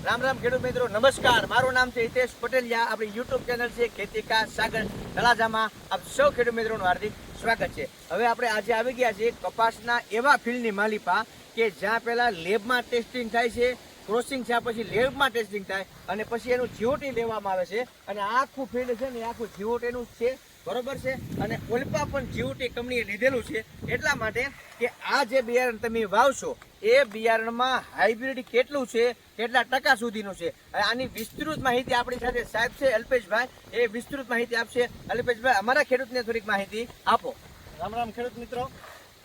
રામ રામ ખેડૂત મિત્રો, નમસ્કાર. મારું નામ છે હિતેશ પટેલિયા. આપણી યુટ્યુબ ચેનલ છે ખેતી કા સાગર તળાજામાં આપ સૌ ખેડૂત મિત્રોનું હાર્દિક સ્વાગત છે. હવે આપણે આજે આવી ગયા છીએ કપાસના એવા ફિલ્ડની માલિપા કે જ્યાં પહેલા લેબમાં ટેસ્ટિંગ થાય છે, ક્રોસિંગ થયા પછી લેબમાં ટેસ્ટિંગ થાય અને પછી એનું જીઓટી લેવામાં આવે છે. અને આખું ફિલ્ડ છે ને આખું જીઓટીનું છે, બરોબર છે. અને ઓલપા પણ જીઓટી કંપનીએ લીધેલું છે એટલા માટે કે આ જે બિયારણ તમે વાવશો એ બિયારણમાં હાઇબ્રિડ કેટલું છે, કેટલા ટકા સુધીનું છે, આની વિસ્તૃત માહિતી આપણી સાથે સાહેબ છે અલ્પેશભાઈ, એ વિસ્તૃત માહિતી આપશે. અલ્પેશભાઈ, અમારા ખેડૂતને થોડીક માહિતી આપો. રામ રામ ખેડૂત મિત્રો,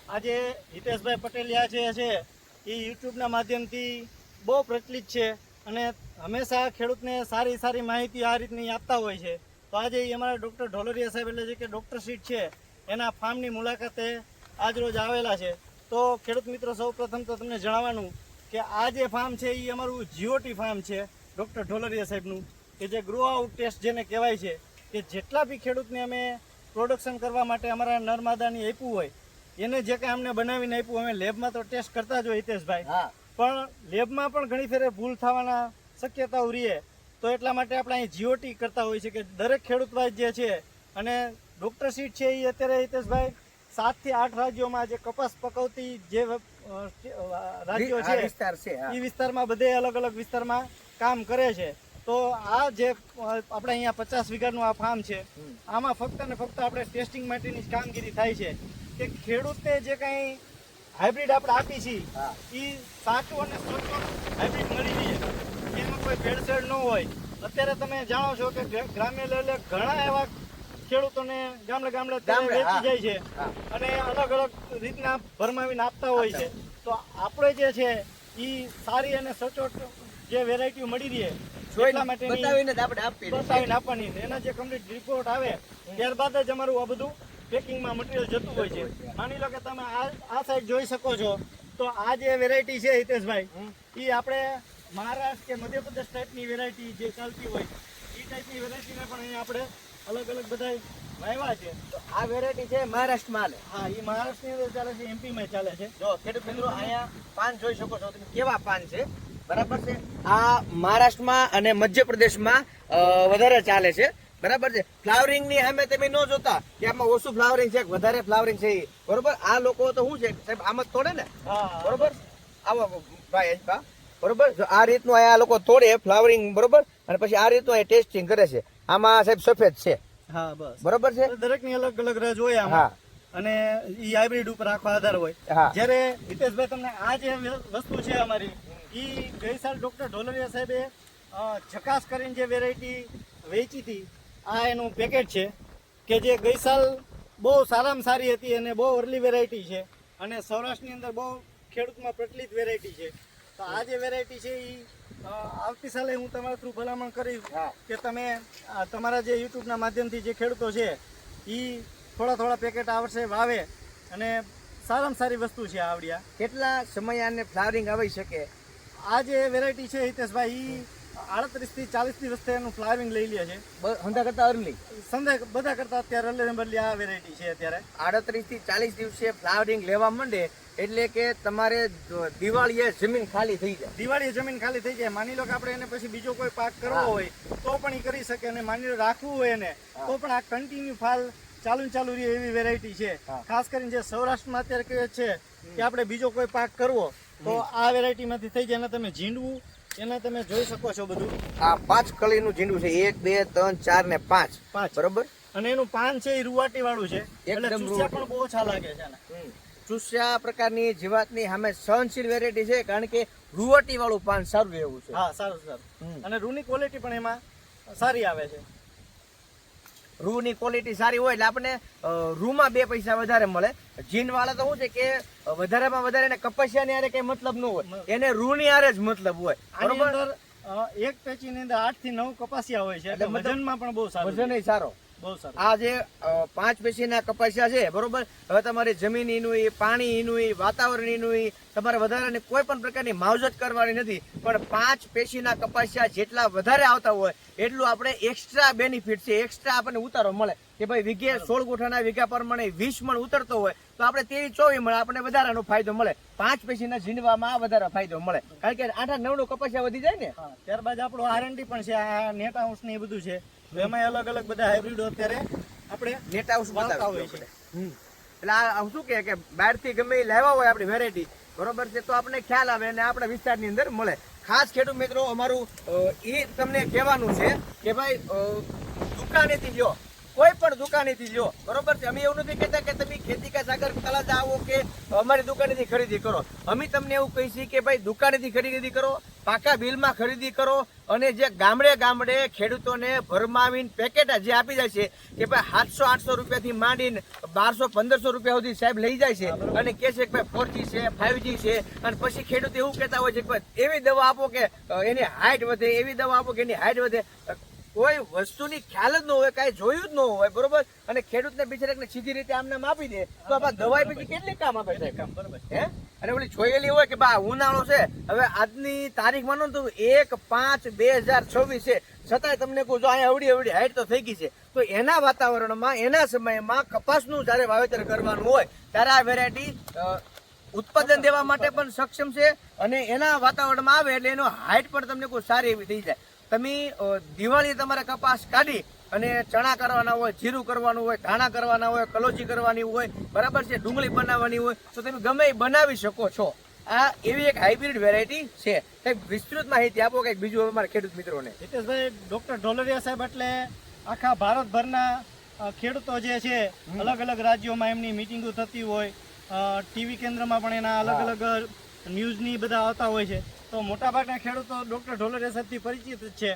આજે હિતેશભાઈ પટેલિયા છે એ યુટ્યુબના માધ્યમથી બહુ પ્રચલિત છે અને હંમેશા ખેડૂતને સારી માહિતી આ રીતની આપતા હોય છે. તો આજે અમારા ડૉક્ટર ઢોલરિયા સાહેબ એટલે કે ડૉક્ટર સીટ છે એના ફાર્મની મુલાકાતે આજરોજ આવેલા છે. તો ખેડૂત મિત્રો, સૌ પ્રથમ તો તમને જણાવવાનું કે આ જે ફાર્મ છે એ અમારું જીઓટી ફાર્મ છે ડૉક્ટર ઢોલરિયા સાહેબનું, કે જે ગ્રો આઉટ ટેસ્ટ જેને કહેવાય છે, કે જેટલા બી ખેડૂતને અમે પ્રોડક્શન કરવા માટે અમારા નરમાદાની આપ્યું હોય એને જે કાંઈ અમને બનાવીને આપ્યું, અમે લેબમાં તો ટેસ્ટ કરતા જ હોય હિતેશભાઈ, પણ લેબમાં પણ ઘણી ફેરે ભૂલ થવાના શક્યતાઓ રહે. તો એટલા માટે આપણે અહીં જીઓટી કરતા હોય છે કે દરેક ખેડૂત ભાઈ જે છે, અને ડૉક્ટર સીટ છે એ અત્યારે હિતેશભાઈ 7 થી 8 રાજ્યોમાં જે કપાસ પકવતી જે રાજ્યો છે એ વિસ્તારમાં બધે અલગ અલગ વિસ્તારમાં કામ કરે છે. તો આ જે આપણે અહીંયા 50 વીઘાનું આ ફાર્મ છે, આમાં ફક્ત ને ફક્ત આપણે ટેસ્ટિંગ માટેની જ કામગીરી થાય છે કે ખેડૂતે જે કાંઈ હાઇબ્રિડ આપણે આપી છીએ એ સાચું અને સચોટ હાઇબ્રિડ મળી રહે, એમાં કોઈ ભેળસેળ ન હોય. અત્યારે તમે જાણો છો કે ગ્રામ્ય લેવલે ઘણા એવા ખેડૂતોને ગામડે વેચી જાય છે અને અલગ અલગ રીતના ભરમાવીને આપતા હોય છે. તો આપણે જે છે એ સારી અને સચોટ જે વેરાયટી મળી રહે એટલા માટે બતાવીને આપવાની, એના જે કમ્પ્લીટ રિપોર્ટ આવે ત્યારબાદ જ અમારું આ બધું પેકિંગમાં મટીરિયલ જતું હોય છે. માની લો કે તમે આ સાઈડ જોઈ શકો છો, તો આ જે વેરાયટી છે હિતેશભાઈ, એ આપણે મહારાષ્ટ્ર કે મધ્યપ્રદેશ ટાઈપની વેરાયટી જે ચાલતી હોય એ ટાઈપની વેરાયટીને પણ અહીંયા આપણે અલગ અલગ બધા વાવ્યા છે. તો આ વેરાયટી છે મહારાષ્ટ્રમાં હાલે. હા, એ મહારાષ્ટ્રની અંદર ચાલે છે, એમપીમાં ચાલે છે. જો ખેડૂત મિત્રો, અહીંયા પાન જોઈ શકો છો તમે કેવા પાન છે, બરાબર છે. આ મહારાષ્ટ્રમાં અને મધ્યપ્રદેશમાં વધારે ચાલે છે, બરાબર છે. ફ્લાવરિંગ ની સામે તમે ન જોતા કે આમાં ઓછું ફ્લાવરિંગ છે, વધારે ફ્લાવરિંગ છે, બરોબર. આ લોકો તો શું છે સાહેબ, આમ જ તોડે ને, બરોબર. આવો ભાઈ અંજપા, બરોબર. આ રીતનું અહીંયા લોકો તોડે ફ્લાવરિંગ, બરોબર, અને પછી આ રીતનું ટેસ્ટિંગ કરે છે. આમાં સાહેબ સફેદ છે, હા બસ, બરોબર છે. દરેકની અલગ અલગ રજ હોય આમાં, અને ઈ હાઇબ્રિડ ઉપર આખો આધાર હોય. જ્યારે હિતેશભાઈ તમને આ જે વસ્તુ છે અમારી, ઈ ગઈ સાલ ડૉક્ટર ઢોલરિયા સાહેબે ઝકાસ કરીને જે વેરાયટી વેચી હતી, આ એનું પેકેટ છે કે જે ગઈ સાલ બહુ સારામાં સારી હતી અને બહુ અર્લી વેરાયટી છે અને સૌરાષ્ટ્રની અંદર બહુ ખેડૂતમાં પ્રચલિત વેરાયટી છે. તો આ જે વેરાયટી છે એ આવતી સાલે હું તમારા થ્રુ ભલામણ કરીશ કે તમે તમારા જે યુટ્યુબના માધ્યમથી જે ખેડૂતો છે એ થોડા પેકેટ આ વર્ષે વાવે, અને સારામાં સારી વસ્તુ છે આવડિયા. કેટલા સમય આને ફ્લાવરિંગ આવી શકે? આ જે વેરાયટી છે હિતેશભાઈ, એ 38 થી 40 દિવસ એનું ફ્લાવરિંગ લઈ લે છે. સંધા કરતા અર્લી, સંધા બધા કરતા અત્યારે અર્લી આ વેરાયટી છે. અત્યારે 38 થી 40 દિવસે ફ્લાવરિંગ લેવા માંડે એટલે કે તમારે દિવાળીએ જમીન ખાલી થઈ જાય. દિવાળીએ જમીન ખાલી થઈ જાય. માની લો કે આપણે એને પછી બીજો કોઈ પાક કરવો હોય તો પણ એ કરી શકે, અને માની લો રાખવું હોય એને તો પણ આ કન્ટિન્યુ ફાલ ચાલુ રહે એવી વેરાયટી છે. ખાસ કરીને જે સૌરાષ્ટ્રમાં અત્યારે કહે છે કે આપણે બીજો કોઈ પાક કરવો તો આ વેરાયટીમાંથી થઈ જાય. એને તમે ઝીંડવું એને તમે જોઈ શકો છો બધું. આ 5 કળીનું ઝીંડું છે, 1 2 3 4 ને 5, બરોબર. અને એનું પાન છે એ રૂવાટી વાળું છે, એટલે ચૂસ્યા પણ બહુ ઓછા લાગે છે. ચૂસ્યા પ્રકારની જીવાતની સામે સહનશીલ વેરાયટી છે, કારણ કે રૂવાટી વાળું પાન સારું એવું છે. હા, સારું. અને રૂની ક્વોલિટી પણ એમાં સારી આવે છે. રૂની ક્વોલિટી સારી હોય એટલે આપણે રૂમાં 2 પૈસા વધારે મળે. જીન વાળા તો શું છે કે વધારેમાં વધારે એને કપાસિયાની હારે કઈ મતલબ ન હોય, એને રૂની હારે જ મતલબ હોય. આની અંદર એક પેચીની અંદર 8 થી 9 કપાસિયા હોય છે, એટલે વજનમાં પણ બહુ સારું, વજન સારો. આ જે 5 પેશીના કપાસિયા છે, બરોબર. હવે તમારી જમીન એનું, પાણી એનું, વાતાવરણ એનું, તમારે વધારાની કોઈ પણ પ્રકારની માવજત કરવાની નથી. પણ 5 પેશીના કપાસિયા જેટલા વધારે આવતા હોય એટલું આપણે એક્સ્ટ્રા બેનિફિટ છે, એક્સ્ટ્રા આપણને ઉતારો મળે કે ભાઈ વીઘે 16 ગુઠાના વીઘા પ્રમાણે 20 મણ ઉતરતો હોય તો આપણે 23-24 મળે, આપણે વધારાનો ફાયદો મળે. 5 પૈસાના ઝીંડવામાં વધારે ફાયદો મળે, કારણ કે 8-9 કપાસિયા વધી જાય ને. હા, ત્યારબાદ આપણું R&D પણ છે, આ નેટ હાઉસ ને એ બધું છે. તો એમાં અલગ અલગ બધા હાઇબ્રિડો અત્યારે આપણે નેટ હાઉસ વાવતા બતાવે હોય છે. છે. એટલે આ શું કે બહારથી ગમે એ લાવ્યા હોય આપણી વેરાયટી, બરોબર છે, તો આપણે ખ્યાલ આવે અને આપણા વિસ્તારની અંદર મળે. ખાસ ખેડૂત મિત્રો અમારું એ તમને કહેવાનું છે કે ભાઈ દુકાનેથી લ્યો, કોઈ પણ દુકાનેથી લ્યો, બરોબર છે. અમે એવું નથી કહેતા કે તમે ખેતી કા સાગર તળાજા આવો કે અમારી દુકાનેથી ખરીદી કરો. અમે તમને એવું કહી છીએ કે ભાઈ દુકાનેથી ખરીદી કરો, પાકા બિલમાં ખરીદી કરો, અને જે ગામડે ખેડૂતોને ભરમાવીને પેકેટ જે આપી જાય છે કે ભાઈ 700-800 રૂપિયાથી માંડીને 1200-1500 રૂપિયા સુધી સાહેબ લઈ જાય છે, અને કહે છે કે ભાઈ 4G છે, 5G છે, અને પછી ખેડૂત એવું કહેતા હોય છે કે ભાઈ એવી દવા આપો કે એની હાઇટ વધે, એવી દવા આપો કે એની હાઇટ વધે. કોઈ વસ્તુની ખ્યાલ જ ન હોય, કાંઈ જોયું જ ન હોય, બરોબર. અને ખેડૂતને બિચારાને સીધી રીતે આમને આપી દે તો આ દવાઈ પછી કેટલી કામ આપે છે, બરોબર હે. અને ઓલી જોયેલી હોય કે બા ઉનાળો છે, હવે આજની તારીખ માનો તો 1/5/2026 છે, છતાંય તમને કહું જો અહીંયા અવડી હાઈટ તો થઈ ગઈ છે. તો એના વાતાવરણમાં, એના સમયમાં કપાસનું જ્યારે વાવેતર કરવાનું હોય ત્યારે આ વેરાયટી ઉત્પાદન દેવા માટે પણ સક્ષમ છે, અને એના વાતાવરણમાં આવે એટલે એનો હાઈટ પણ તમને કોઈ સારી એવી થઈ જાય. તમે દિવાળી તમારે કપાસ કાઢી અને ચણા કરવાના હોય, જીરું કરવાનું હોય, ધાણા કરવાના હોય, કલોજી કરવાની હોય, બરાબર છે, ડુંગળી બનાવવાની હોય, તો તમે ગમે એ બનાવી શકો છો. આ એવી એક હાઇબ્રિડ વેરાયટી છે. કંઈક વિસ્તૃત માહિતી આપો કંઈક બીજું અમારા ખેડૂત મિત્રોને. હિતેશભાઈ, ડોક્ટર ઢોલરિયા સાહેબ એટલે આખા ભારતભરના ખેડૂતો જે છે, અલગ અલગ રાજ્યોમાં એમની મિટિંગો થતી હોય, ટીવી કેન્દ્રમાં પણ એના અલગ અલગ ન્યૂઝની બધા આવતા હોય છે. તો મોટાભાગના ખેડૂતો ડોક્ટર ઢોલરિયા સાહેબથી પરિચિત જ છે,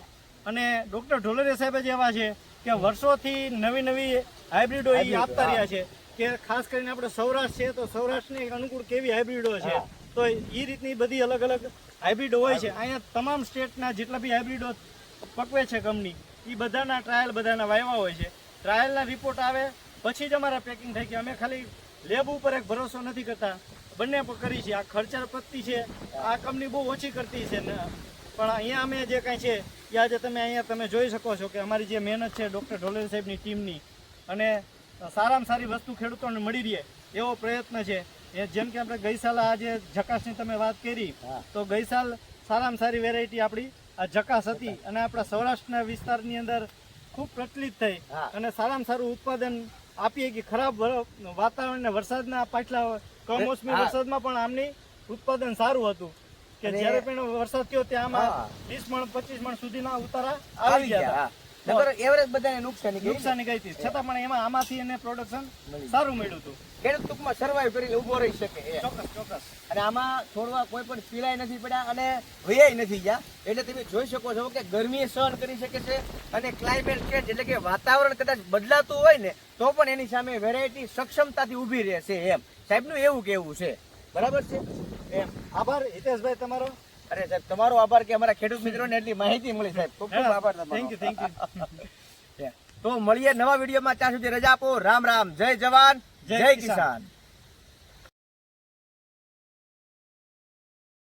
અને ડોક્ટર ઢોલરિયા સાહેબ જ એવા છે કે વર્ષોથી નવી હાઇબ્રિડો એ આપતા રહ્યા છે. કે ખાસ કરીને આપણે સૌરાષ્ટ્ર છે, તો સૌરાષ્ટ્રને અનુકૂળ કેવી હાઇબ્રિડો છે, તો એ રીતની બધી અલગ અલગ હાઇબ્રિડો હોય છે. અહીંયા તમામ સ્ટેટના જેટલા બી હાઇબ્રિડો પકવે છે કંપની, એ બધાના ટ્રાયલ બધાના વાવ્યા હોય છે. ટ્રાયલના રિપોર્ટ આવે પછી જ અમારા પેકિંગ થાય. કે અમે ખાલી લેબ ઉપર એક ભરોસો નથી કરતા, બંને કરી છે. આ ખર્ચા પત્તી છે, આ કંપની બહુ ઓછી કરતી છે ને, પણ અહીંયા અમે જે કાંઈ છે એ આજે તમે જોઈ શકો છો કે અમારી જે મહેનત છે ડૉક્ટર ઢોલરિયા સાહેબની ટીમની, અને સારામાં સારી વસ્તુ ખેડૂતોને મળી રહે એવો પ્રયત્ન છે. જેમ કે આપણે ગઈ સાલ આ જે જકાસની તમે વાત કરી, તો ગઈ સાલ સારામાં સારી વેરાયટી આપણી આ જકાસ હતી, અને આપણા સૌરાષ્ટ્રના વિસ્તારની અંદર ખૂબ પ્રચલિત થઈ, અને સારામાં સારું ઉત્પાદન આપીએ. કે ખરાબ વાતાવરણ ને વરસાદના પાછલા કમોસમી વરસાદમાં પણ આમની ઉત્પાદન સારું હતું, કે જ્યારે પણ વરસાદ થયો ત્યાંમાં 20 મણ 25 મણ સુધીના ઉતારા આવી ગયા હતા. એવરેજ બધાને નુકસાની ગઈ હતી, છતાં પણ એમાં આમાંથી એને પ્રોડક્શન સારું મળ્યું હતું. ખેડૂત ટૂંકમાં સર્વાઈવ કરી ઉભો રહી શકે. ચોક્કસ. અને આમાં છોડવા કોઈ પણ પીળાઈ નથી પડ્યા અને વૈયાય નથી ગયા. એટલે તમે જોઈ શકો છો કે ગરમી સહન કરી શકે છે, અને ક્લાઇમેટ ચેન્જ એટલે કે વાતાવરણ કદાચ બદલાતું હોય ને તો પણ એની સામે વેરાયટી સક્ષમતાથી ઊભી રહેશે. એમ સાહેબનું એવું કેવું છે, બરાબર છે. એમ આભાર હિતેશભાઈ તમારો. અરે સાહેબ તમારો આભાર કે અમારા ખેડૂત મિત્રોને એટલી માહિતી મળી. સાહેબ ખૂબ ખૂબ આભાર તમારો. Thank you. તો મળીએ નવા વિડીયોમાં. ત્યાં સુધી રજા આપો. રામ રામ. જય જવાન, જય કિસાન.